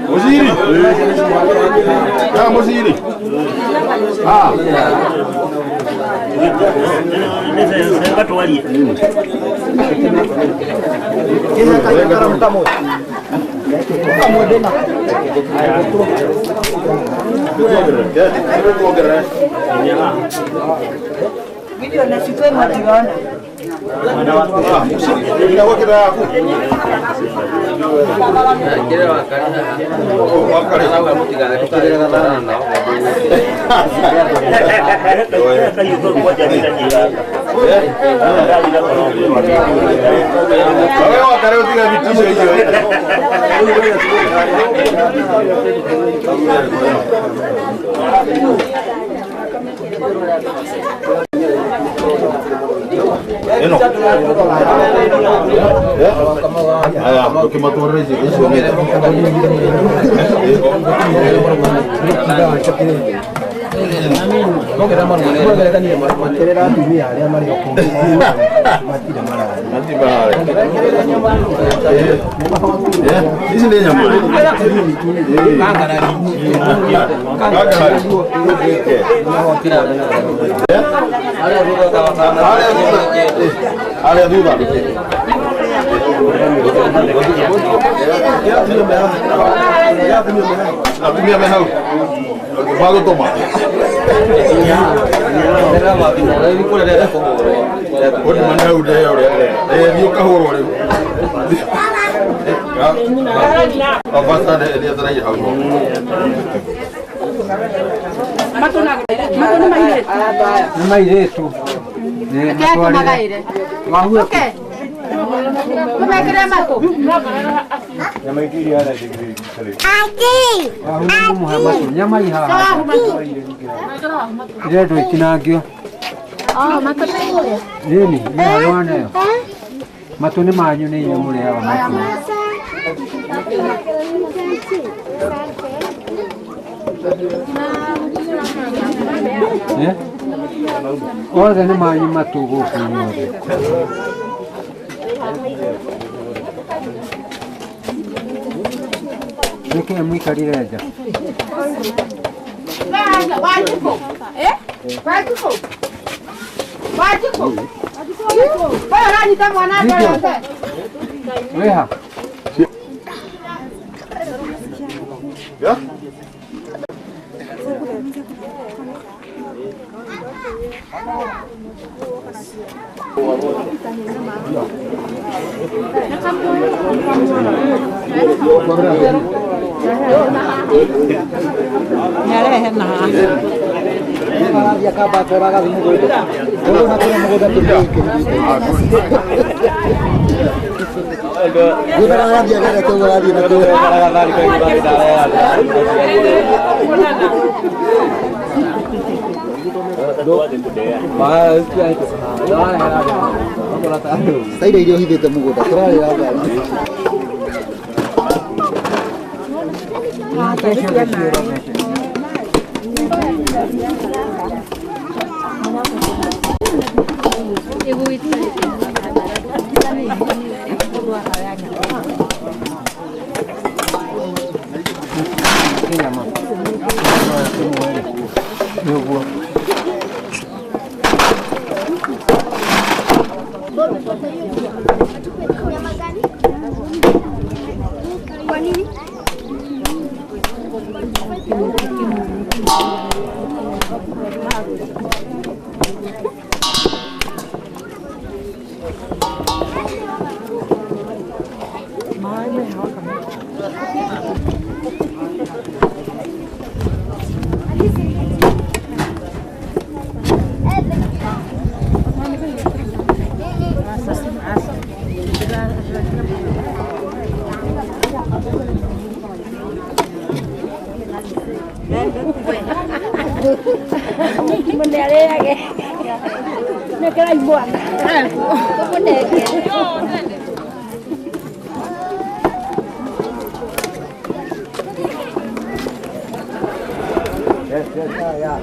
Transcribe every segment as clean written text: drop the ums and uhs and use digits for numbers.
Mosiri. Ah, Mosiri. Ah. Video nachukua madiwani. Eno. Ah, porque matou o Regi, isso mesmo. Área dura. A minha melhor. Bago toma. Pode mandar o dele, é viu carro ali. A vasta dele atrás de algo. Matuna Mairetu. Okay. Como é que é mato? Ora ne mai matugo Perché è muy carina. Vai de fogo. Vai de fogo. Vai de fogo. Vai lá de tamanho. Veja. Já? Sai dai dio hide temu gota kira ya ga Mình đè đi ra kìa. Nó cái anh buồn. Có vấn đề kìa. ya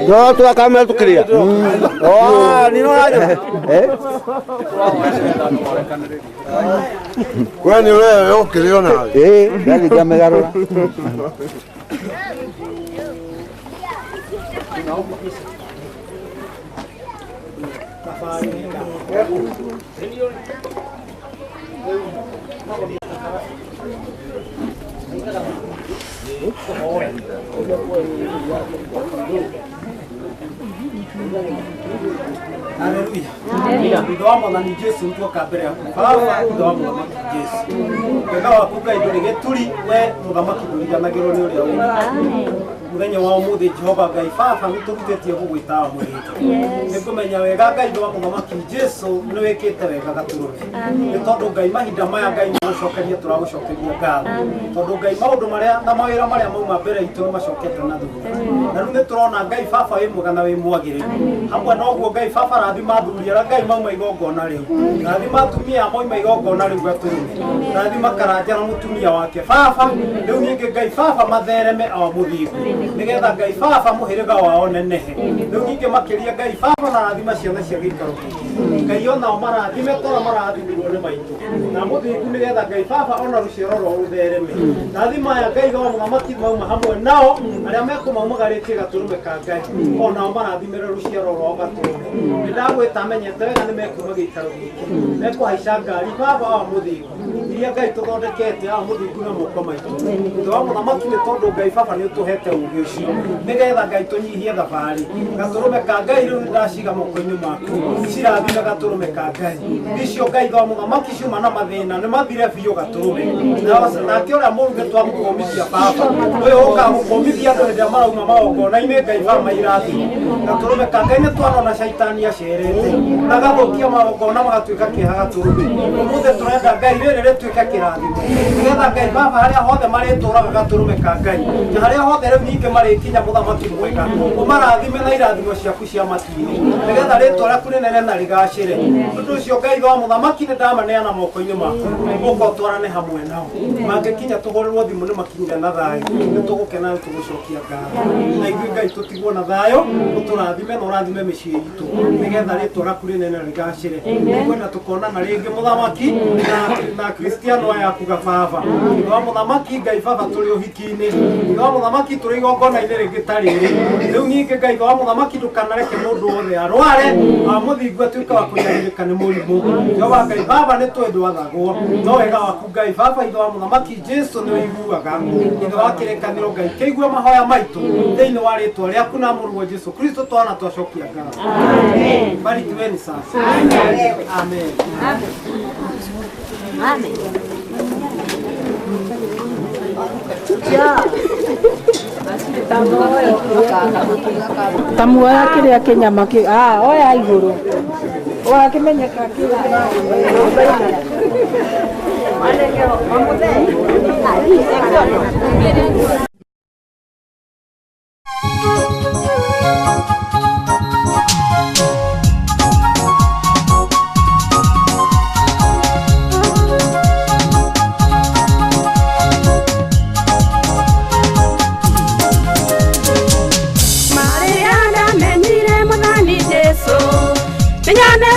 No, tu kamera tu queria. Oh, ni no haja. Kwani wewe ukiliona? Dali kama garora. Haleluya. Ndoamo na ni Yesu ndio kabere yako. Baba ndoamo na Yesu. Ndoa kuka idorige turi we muthamaki nduriga magiro ni uria uri. Amen. Muthenya wa umuthi Jehova Ngai baba niturutetie gugwita mwiri. Nikumenya wega Ngai ndo muthamaki Yesu ni wekite wega gaturuki. Ni tondu Ngai mahinda maya Ngai ni gucokeria turagucokeria ngatho. Tondu Ngai maundu maria na mawira maria mauma mbere itu ni macokete na thutha. Na riu turona Ngai baba wi mwega na wi mwagiriru. Hamwe no guo Ngai baba rathima athuri aria Ngai mauma igongona riu. Rathima atumia moima igongona riu gaturuki. Rathima karanja na mutumia wake baba riu ningi Ngai baba mathereme o muthingu. Nigetha Ngai baba muhiriga wao nenehe. Riu ningi makiria Ngai baba na rathima ciothe cia gikaro giki. Ngai ona marathime tora marathimirwo ni maitu. Na muthingu nigetha Ngai baba ona ruciaro rwo ruthereme. Rathima ya Ngai go muthamaki mauma hamwe nao aria mekumamugaritie gaturume ka Ngai. Ona marathimire ruciaro rwo gaturume. Ndagwita menyete wega ni mekuma gikaro giki. Mekuhaica ngari baba wa muthingu. Iria Ngai tuthondekete a muthingu na moko maitu. Ndo muthamaki ni tondu Ngai baba ni utuhete ugi ucio. Nigetha Ngai tunyihie thabari. Gaturume ka Ngai riu ndaciga moko-ini maku. Cirathime gaturume ka Ngai icio Ngai twa muthamaki ciuma na mathina nĩ mathire biũ gaturume nake ũrĩa mũruge twamũkũmithia baba ũyũ ũkamũkũmithia andũ hĩndĩ ĩrĩa marauma magongona-inĩ Ngai baba irathimo gaturume ka Ngai nĩ twanona caitani acerete na gathũkia magongona magatuĩka kĩeha gaturume ũmũthĩ tũrenda Ngai rĩrĩ rĩtuĩke kĩrathimo nĩgetha Ngai baba harĩa hothe marĩtũraga gaturume ka Ngai na harĩa hothe rĩu ningĩ marĩkinya mũthamaki mwega ũmarathime na irathimo ciaku cia matu-inĩ nĩgetha rĩtwa rĩaku rĩnene na rĩgacĩre ũndũ ũcio Ngai wa mũthamaki nĩ ndamaneana moko-inĩ maku ũka ũtwarane hamwe nao mangĩkinya tũhũrĩrwo thimũ nĩ makinyire na thayũ nĩ tũgũkena nĩ tũgũcokia ngatho na ithuĩ Ngai tũtigwo na thayũ ũtũrathime na ũrathime mĩciĩ itũ nĩgetha rĩtwa rĩaku rĩnene rĩgacĩre nĩkwenda tũkonana rĩngĩ mũthamaki na Kristiano aya kuga baba ithe wa mũthamaki Ngai baba tũrĩ ũhiki-inĩ ithe wa mũthamaki tũrĩ igongona-inĩ rĩngĩ ta rĩrĩ rĩu ningĩ Ngai ithe wa mũthamaki ndũkanareke mũndũ wothe arware mũthingu atuĩke wa kũnyarĩrĩka nĩ mũrimũ Jehova Ngai baba nĩ twĩ ndwathagwo no wega waku Ngai baba ithe wa mũthamaki Jesu nĩ ũiguaga ithe wa kĩrĩkanĩro Ngai kĩigue mahoya maitũ thĩinĩ wa rĩtwa rĩaku na mũrũ Jesu Kristo twana twacokia ngatho barikiweni sasa amen amen tamuoya kĩrĩa kĩnyama oya igũrũ wakĩmenyeka Mariana menire mwathani Jesu menyane